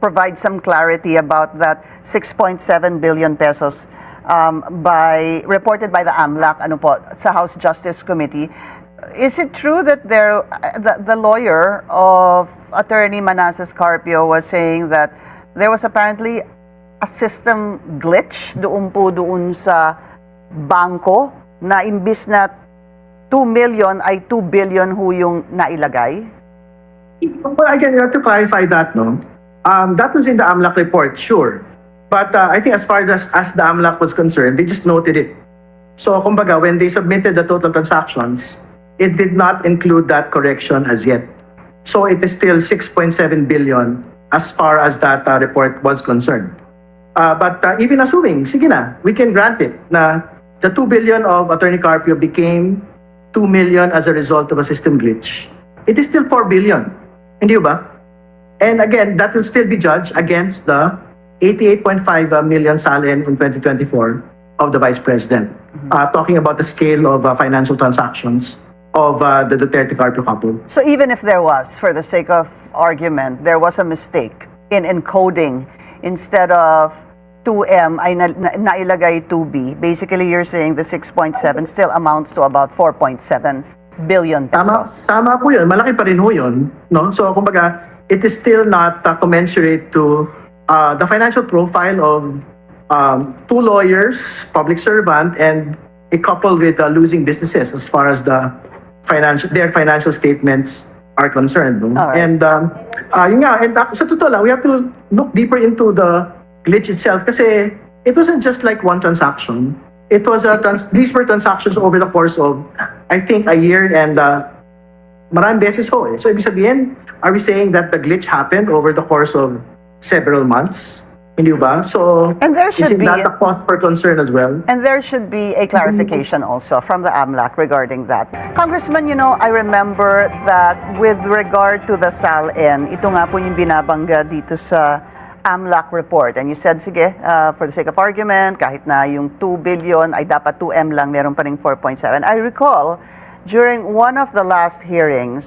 provide some clarity about that 6.7 billion pesos reported by the AMLAC sa House Justice Committee. Is it true that the lawyer of Attorney Manasseh Carpio was saying that there was apparently a system glitch doon sa bangko na imbis na 2 million ay 2 billion yung nailagay? Well, again, you have to clarify that, no? That was in the AMLAC report, sure. But I think as far as the AMLAC was concerned, they just noted it. So, kumbaga, when they submitted the total transactions, it did not include that correction as yet. So, it is still 6.7 billion as far as that report was concerned. But even assuming, sige na, we can grant it na the 2 billion of Attorney Carpio became 2 million as a result of a system glitch. It is still 4 billion. Hindi ba? And again, that will still be judged against the 88.5 million SALN in 2024 of the Vice President. Talking about the scale of financial transactions of the Duterte Carpio couple. So even if there was, for the sake of argument, there was a mistake in encoding, instead of 2M ay nailagay 2B, basically you're saying the 6.7 still amounts to about 4.7 billion pesos. Tama po yun. Malaki pa rin ho yun. No? So, kumbaga, it is still not commensurate to the financial profile of two lawyers, public servant, and a couple with losing businesses as far as their financial statements are concerned. No? Right. And yun nga, and sa totoo lang, we have to look deeper into the glitch itself kasi it wasn't just like one transaction. It was these were transactions over the course of, I think, a year and maraming beses ho eh. So, ibig sabihin, are we saying that the glitch happened over the course of several months? Hindi ba? So, and there should isn't that a cause for concern as well? And there should be a clarification also from the AMLAC regarding that. Congressman, I remember that with regard to the SALN, ito nga po yung binabangga dito sa AMLAC report. And you said, sige, for the sake of argument, kahit na yung 2 billion ay dapat 2M lang, meron pa ring 4.7. I recall, during one of the last hearings,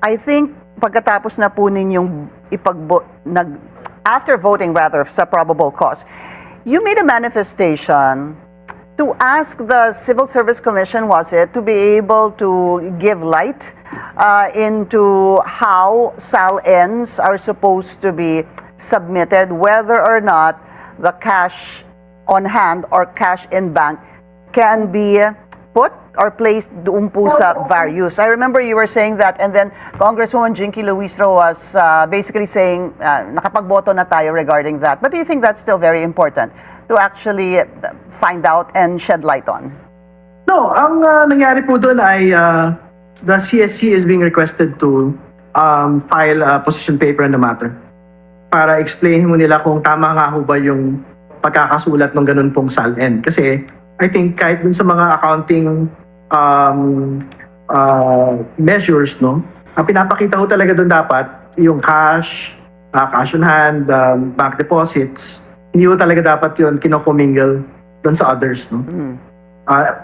I think pagkatapos na po ninyong after voting rather sa probable cause, you made a manifestation to ask the Civil Service Commission, was it, to be able to give light into how SALNs are supposed to be submitted, whether or not the cash on hand or cash in bank can be put or placed doon po sa various. I remember you were saying that, and then Congresswoman Jinky Luistro was basically saying nakapagboto na tayo regarding that. But do you think that's still very important to actually find out and shed light on? No, ang nangyari po doon ay the CSC is being requested to file a position paper on the matter para explain mo nila kung tama nga ho ba yung pagkakasulat ng ganun pong SALN. Kasi I think kahit dun sa mga accounting measures, no, ang pinapakita ho talaga dun dapat yung cash on hand, bank deposits, hindi ho talaga dapat yun kinokommingle dun sa others. No?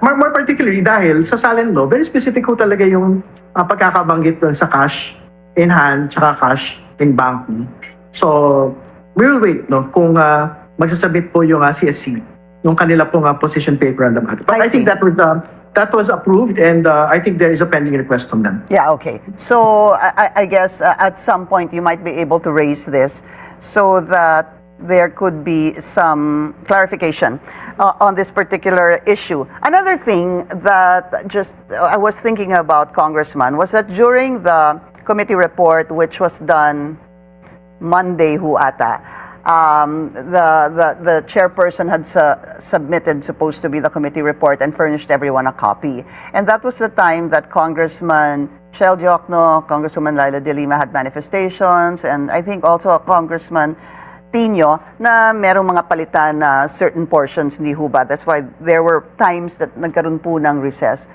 More particularly dahil sa SALN law, very specific ho talaga yung pagkakabanggit dun sa cash in hand tsaka cash in bank. No? So, we will wait no, kung magsasabit po yung CSC, yung kanila pong position paper on the matter. But I think that was approved, and I think there is a pending request from them. Yeah, okay. So, I guess at some point you might be able to raise this so that there could be some clarification on this particular issue. Another thing that just I was thinking about, Congressman, was that during the committee report, which was done Monday ata, the chairperson had submitted, supposed to be the committee report, and furnished everyone a copy. And that was the time that Congressman Shel Diokno, Congresswoman Laila De Lima had manifestations, and I think also Congressman Tino, na merong mga palitan na certain portions ni Huba. That's why there were times that nagkaroon po ng recess,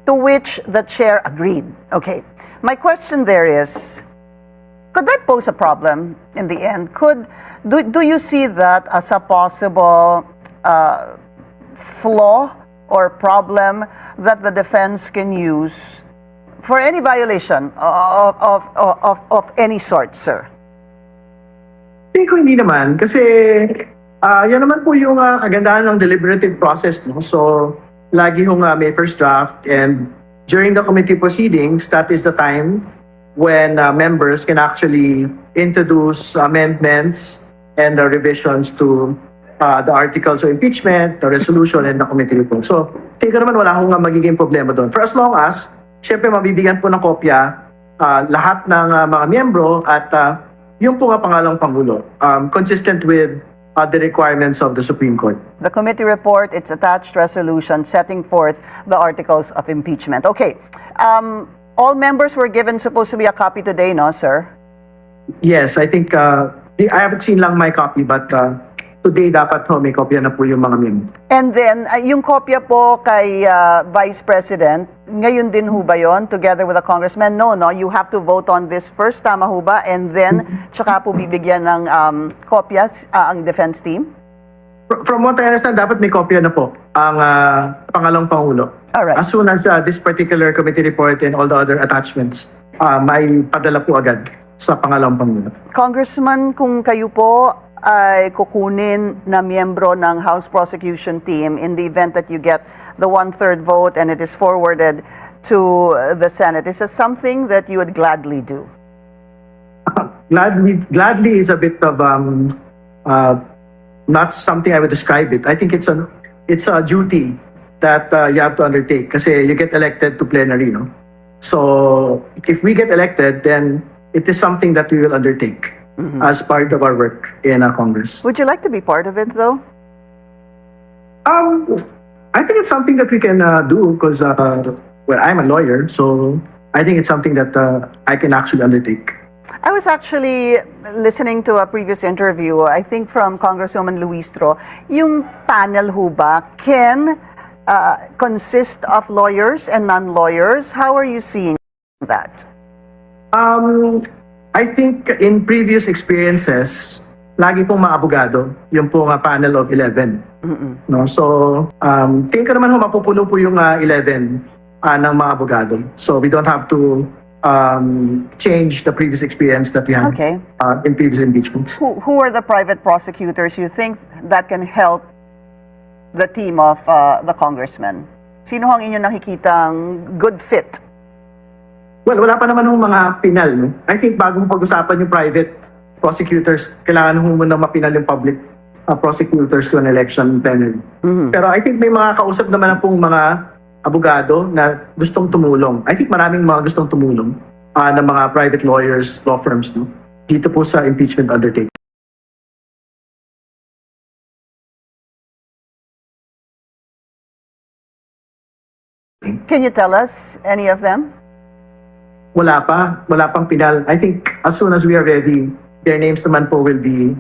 to which the chair agreed. Okay. My question there is, could that pose a problem in the end? Do you see that as a possible flaw or problem that the defense can use for any violation of any sort, sir? Tingin ko hindi naman kasi yan naman po yung kagandahan ng deliberative process. No? So, lagi hong may first draft and during the committee proceedings, that is the time when members can actually introduce amendments and revisions to the articles of impeachment, the resolution, and the committee report. So, tingin ko naman wala akong magiging problema doon. For as long as, syempre mabibigyan po ng kopya lahat ng mga miyembro at yung po nga pangalang Pangulo, consistent with the requirements of the Supreme Court. The committee report, its attached resolution setting forth the articles of impeachment. Okay. All members were given supposed to be a copy today, no, sir? Yes, I think, I haven't seen lang my copy, but today dapat may kopya na po yung mga miyembro. And then, yung kopya po kay Vice President, ngayon din ho ba yun, together with the congressman? No, you have to vote on this first, tama ho ba? And then, tsaka po bibigyan ng kopya ang defense team? From what I understand, dapat may kopya na po ang pangalawang Pangulo. Alright. As soon as this particular committee report and all the other attachments, may padala po agad sa pangalawang Pangulo. Congressman, kung kayo po ay kukunin na miyembro ng House Prosecution Team in the event that you get the 1/3 vote and it is forwarded to the Senate, is this something that you would gladly do? Gladly is a bit of not something I would describe it. I think it's a duty that you have to undertake kasi you get elected to plenary, no? So if we get elected, then it is something that we will undertake as part of our work in Congress. Would you like to be part of it, though? I think it's something that we can do because, well, I'm a lawyer, so I think it's something that I can actually undertake. I was actually listening to a previous interview, I think from Congresswoman Luistro. Yung panel ho ba can consist of lawyers and non-lawyers? How are you seeing that? I think in previous experiences, lagi pong mga abogado, yung pong panel of 11. No? So, tingin ko naman mapupuno po yung 11 ng mga abogado. So, we don't have to change the previous experience that we had Okay. In previous impeachments. Who are the private prosecutors you think that can help the team of the congressman? Sino ang inyong nakikitang good fit? Well, wala pa naman mga pinal. No? I think bago mo pag-usapan yung private prosecutors, kailangan muna mapinal yung public prosecutors to an election panel. Pero I think may mga kausap naman na pong mga abogado na gustong tumulong. I think maraming mga gustong tumulong na mga private lawyers, law firms, no? Dito po sa impeachment undertaking. Can you tell us any of them? Wala pang pinal. I think as soon as we are ready, their names naman po will be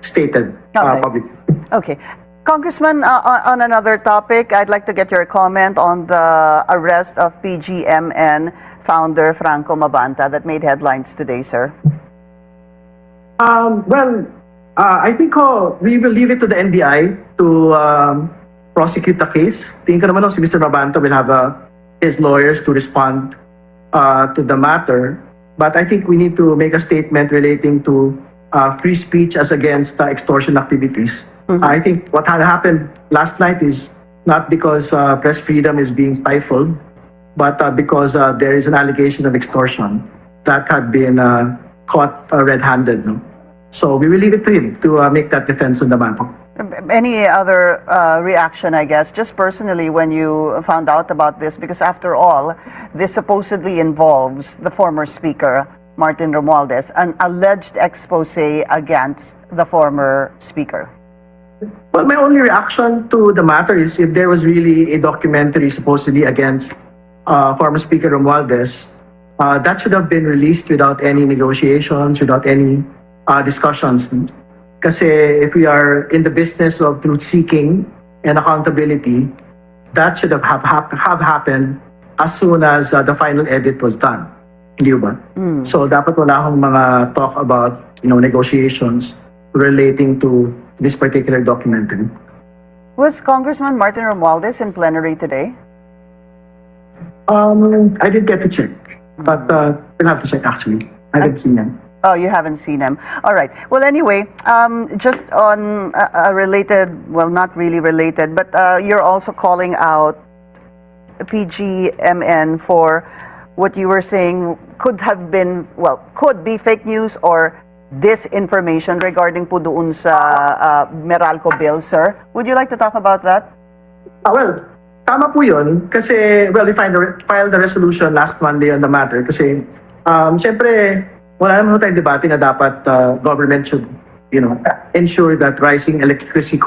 stated Okay. publicly. Okay. Congressman, on another topic, I'd like to get your comment on the arrest of PGMN founder Franco Mabanta that made headlines today, sir. Well, I think we will leave it to the NBI to prosecute the case. Tingin ko naman si Mr. Mabanta will have his lawyers to respond to the matter. But I think we need to make a statement relating to free speech as against extortion activities. I think what had happened last night is not because press freedom is being stifled, but because there is an allegation of extortion that had been caught red-handed. No? So we will leave it to him to make that defense on the matter. Any other reaction, I guess, just personally when you found out about this? Because after all, this supposedly involves the former speaker, Martin Romualdez, an alleged expose against the former speaker. Well, my only reaction to the matter is if there was really a documentary supposedly against former Speaker Romualdez, that should have been released without any negotiations, without any discussions. Kasi if we are in the business of truth-seeking and accountability, that should have happened as soon as the final edit was done. Hindi ba? So dapat wala akong mga talk about negotiations relating to this particular documentary. Was Congressman Martin Romualdez in plenary today? I didn't get to check, but we'll have to check actually. I didn't see him. Oh, you haven't seen him. All right. Well, anyway, just on a related, well, not really related, but you're also calling out PGMN for what you were saying could have been, well, could be fake news or disinformation regarding po doon sa Meralco bill, sir. Would you like to talk about that? Well, tama po yun kasi, well, we filed the resolution last Monday on the matter kasi, syempre, wala naman tayong debate na dapat government should, ensure that rising electricity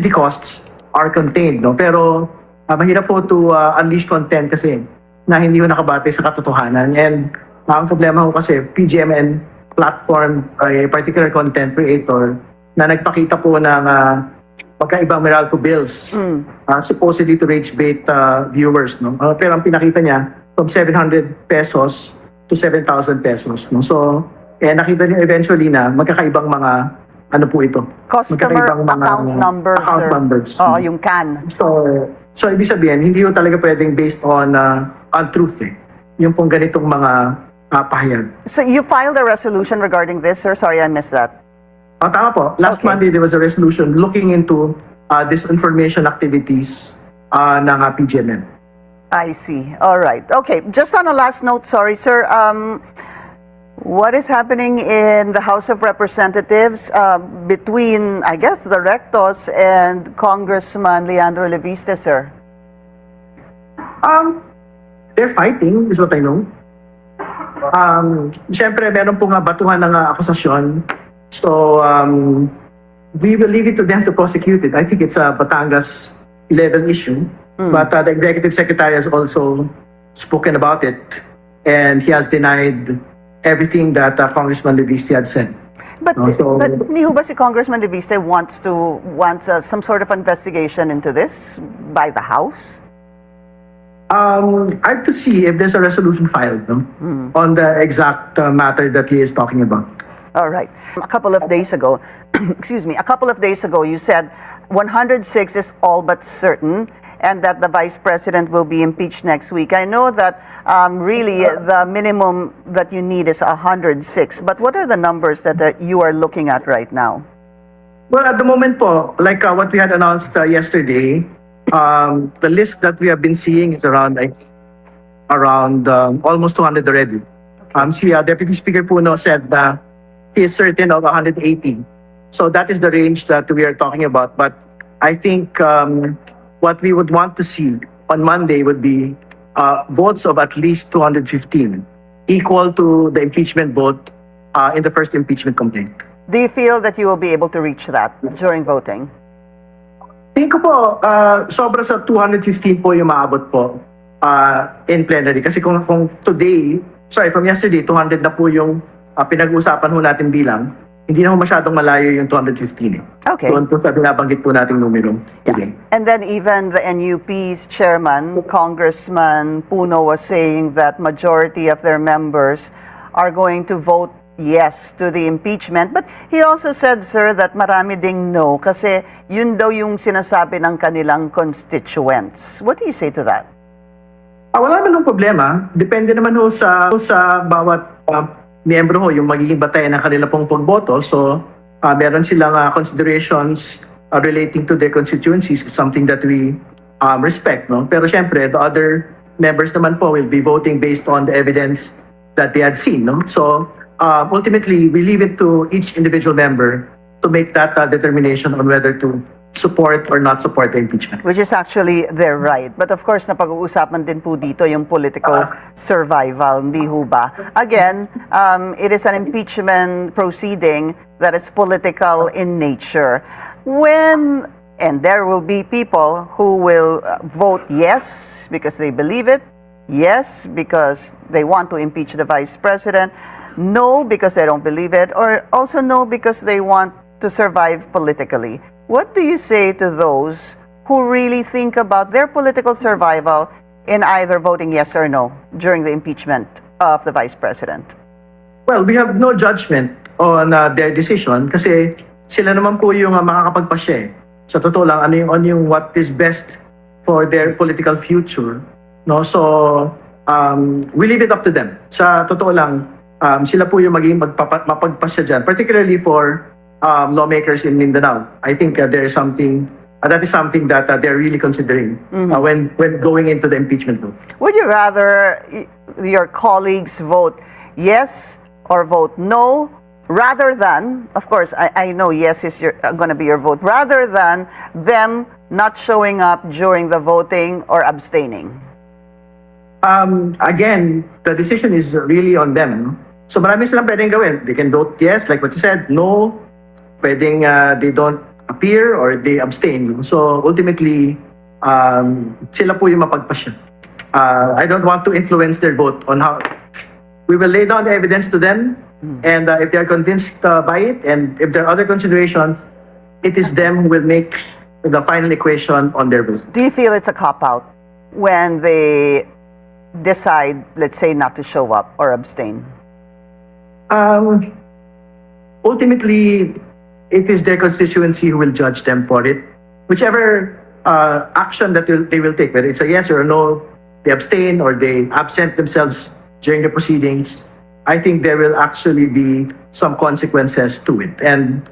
costs are contained, no? Pero, mahirap po to unleash content kasi na hindi ho nakabate sa katotohanan. And ang problema ho kasi, PGMN platform ay particular content creator na nagpakita po ng magkaibang Meralco bills, supposedly to rage bait viewers, no? Pero ang pinakita niya from 700 pesos to 7,000 pesos, no? So, nakita niyo eventually na magkakaibang mga ano po ito? Customer account numbers. Account numbers. Oo, yung CAN. So ibig sabihin, hindi yung talaga pwedeng based on truth eh. Yung pong ganitong mga pahayag. So you filed a resolution regarding this, sir? Sorry, I missed that. Tama po. Last Monday, there was a resolution looking into disinformation activities ng PGMN. I see. All right. Okay. Just on a last note, sorry, sir. What is happening in the House of Representatives between, I guess, the Rectos and Congressman Leandro Leviste, sir? They're fighting, is what I know. Siyempre, meron pong batuhan ng akusasyon. So, we will leave it to them to prosecute it. I think it's a Batangas level issue. But the Executive Secretary has also spoken about it. And he has denied everything that Congressman Leviste had said. But hindi ho ba si Congressman Leviste wants some sort of investigation into this by the House? I have to see if there's a resolution filed on the exact matter that he is talking about. All right. A couple of days ago, excuse me, you said 106 is all but certain and that the Vice President will be impeached next week. I know that really the minimum that you need is 106. But what are the numbers that you are looking at right now? Well, at the moment po, like what we had announced yesterday, the list that we have been seeing is around almost 200 already. Si Deputy Speaker Puno said that he is certain of 180. So that is the range that we are talking about. But I think what we would want to see on Monday would be votes of at least 215, equal to the impeachment vote in the first impeachment complaint. Do you feel that you will be able to reach that during voting? Tingin ko po, sobra sa 215 po yung maabot po in plenary. Kasi kung from yesterday, 200 na po yung pinag-uusapan ho natin bilang, hindi na ho masyadong malayo yung 215 eh. Okay. Doon po sa binabanggit po nating numero today. And then even the NUP's chairman, Congressman Puno, was saying that majority of their members are going to vote yes to the impeachment. But he also said, sir, that marami ding no kasi yun daw yung sinasabi ng kanilang constituents. What do you say to that? Wala naman ng problema. Depende naman ho sa bawat miyembro ho yung magiging batayan ng kanila pong pagboto. So, meron silang considerations relating to their constituencies, something that we respect, no? Pero syempre, the other members naman po will be voting based on the evidence that they had seen, no? So, ultimately, we leave it to each individual member to make that determination on whether to support or not support the impeachment. Which is actually their right. But of course, napag-uusapan din po dito yung political survival, hindi ho ba? Again, it is an impeachment proceeding that is political in nature. And there will be people who will vote yes because they believe it, yes because they want to impeach the Vice President, no because they don't believe it, or also no because they want to survive politically. What do you say to those who really think about their political survival in either voting yes or no during the impeachment of the Vice President? Well, we have no judgment on their decision kasi sila naman po yung makakapagpasya. Sa totoo lang, ano yung what is best for their political future. No? So, we leave it up to them. Sa totoo lang, sila po yung maging mapagpasya dyan, particularly for lawmakers in Mindanao. I think there is something, that is something that they're really considering when going into the impeachment vote. Would you rather your colleagues vote yes or vote no, rather than, of course, I know yes is going to be your vote, rather than them not showing up during the voting or abstaining? Again, the decision is really on them. No? So marami silang pwedeng gawin. They can vote yes, like what you said, no, pwedeng they don't appear or they abstain. So ultimately, sila po yung mapagpasya. I don't want to influence their vote on how. We will lay down the evidence to them, and if they are convinced by it, and if there are other considerations, it is them who will make the final equation on their vote. Do you feel it's a cop-out when they decide, let's say, not to show up or abstain? Ultimately, it is their constituency who will judge them for it. Whichever action that they will take, whether it's a yes or a no, they abstain or they absent themselves during the proceedings, I think there will actually be some consequences to it. And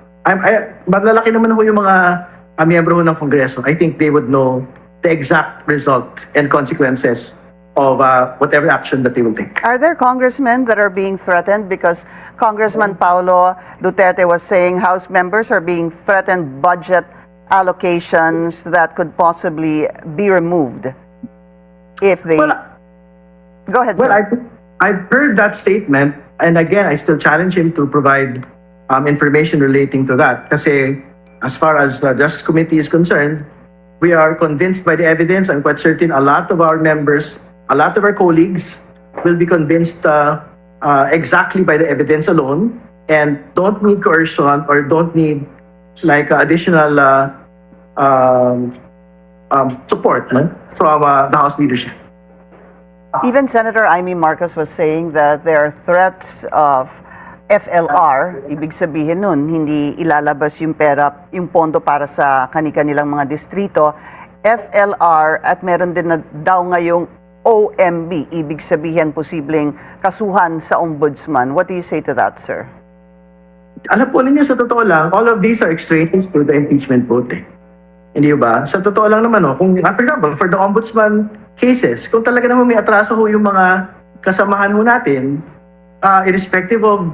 malalaki naman ho yung mga miyembro ng Kongreso. I think they would know the exact result and consequences of whatever action that they will take. Are there congressmen that are being threatened? Because Congressman Paulo Duterte was saying House members are being threatened budget allocations that could possibly be removed if they... Well, go ahead, well, sir. I've heard that statement, and again, I still challenge him to provide information relating to that. Kasi as far as the Justice Committee is concerned, we are convinced by the evidence. I'm quite certain a lot of our members, a lot of our colleagues will be convinced exactly by the evidence alone and don't need coercion or don't need like additional support from the House leadership. Even Senator Amy Marcos was saying that there are threats of FLR, ibig sabihin nun, hindi ilalabas yung pera, yung pondo para sa kanilang mga distrito, FLR at meron din na daw ngayong OMB, ibig sabihin posibleng kasuhan sa ombudsman. What do you say to that, sir? Alam po ninyo, sa totoo lang, all of these are extraneous to the impeachment vote. Hindi ba? Sa totoo lang naman, kung, for example, for the ombudsman cases, kung talaga naman may atraso ho yung mga kasamahan ho natin, irrespective of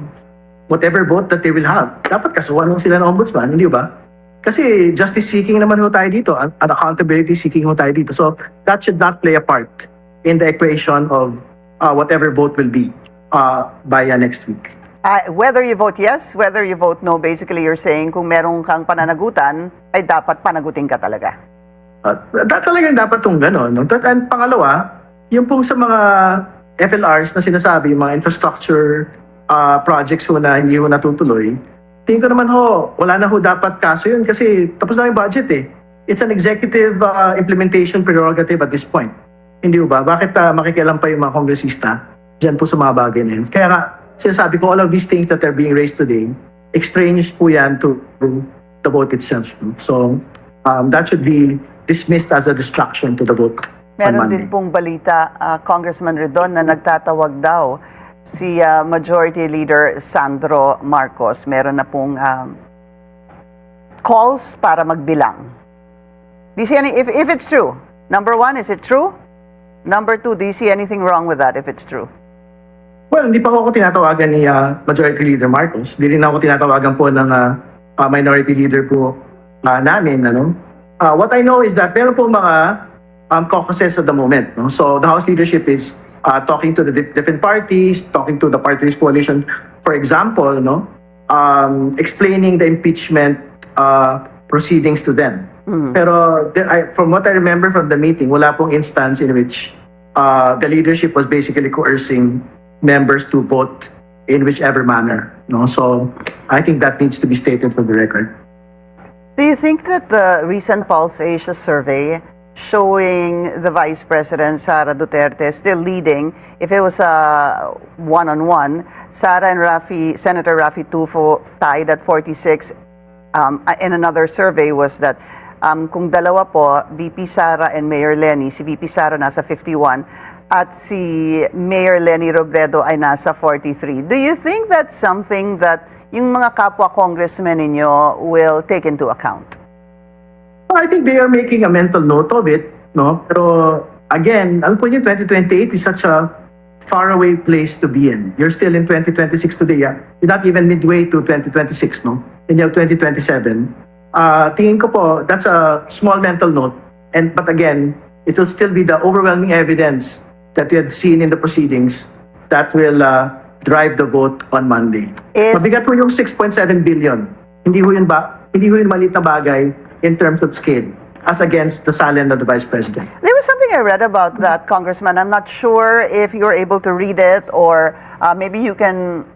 whatever vote that they will have, dapat kasuhan ho sila ng ombudsman, hindi ba? Kasi justice seeking naman ho tayo dito, and accountability seeking ho tayo dito. So that should not play a part in the equation of whatever vote will be by next week. Whether you vote yes, whether you vote no, basically you're saying kung merong kang pananagutan, ay dapat panagutin ka talaga. Talagang dapat itong gano'n. No? And pangalawa, yung pong sa mga FLRs na sinasabi, yung mga infrastructure projects ho na hindi ho natutuloy, tingin ko naman ho, wala na ho dapat kaso yun kasi tapos na yung budget eh. It's an executive implementation prerogative at this point. Hindi ba? Bakit makikialam pa yung mga kongresista dyan po sa mga bagay na yun? Kaya nga, sinasabi ko, all of these things that are being raised today, extraneous po yan to the vote itself. So, that should be dismissed as a distraction to the vote. Meron din pong balita, Congressman Redon, na nagtatawag daw si Majority Leader Sandro Marcos. Meron na pong calls para magbilang. Do you see any, if it's true, number one, is it true? Number two, do you see anything wrong with that if it's true? Well, hindi pa ako tinatawagan ni Majority Leader Marcos. Hindi rin ako tinatawagan po ng Minority Leader po namin. What I know is that meron po mga caucuses at the moment. No? So the House leadership is talking to the different parties, talking to the parties coalition. For example, explaining the impeachment proceedings to them. Pero from what I remember from the meeting, wala pong instance in which the leadership was basically coercing members to vote in whichever manner. So I think that needs to be stated for the record. Do you think that the recent Pulse Asia survey showing the Vice President Sara Duterte still leading, if it was a one-on-one, Sara and Senator Raffy Tulfo tied at 46, and another survey was that kung dalawa po, VP Sara and Mayor Lenny, si VP Sara nasa 51, at si Mayor Lenny Robredo ay nasa 43. Do you think that's something that yung mga kapwa congressmen ninyo will take into account? I think they are making a mental note of it, no? Pero again, alam po niyo, 2028 is such a faraway place to be in. You're still in 2026 today, yeah? You're not even midway to 2026, no? And you're 2027. Tingin ko po, that's a small mental note. But again, it will still be the overwhelming evidence that we had seen in the proceedings that will drive the vote on Monday. Mabigat po yung 6.7 billion. Hindi ho yun maliit na bagay in terms of scale as against the salary of the Vice President. There was something I read about that, Congressman. I'm not sure if you're able to read it or maybe you can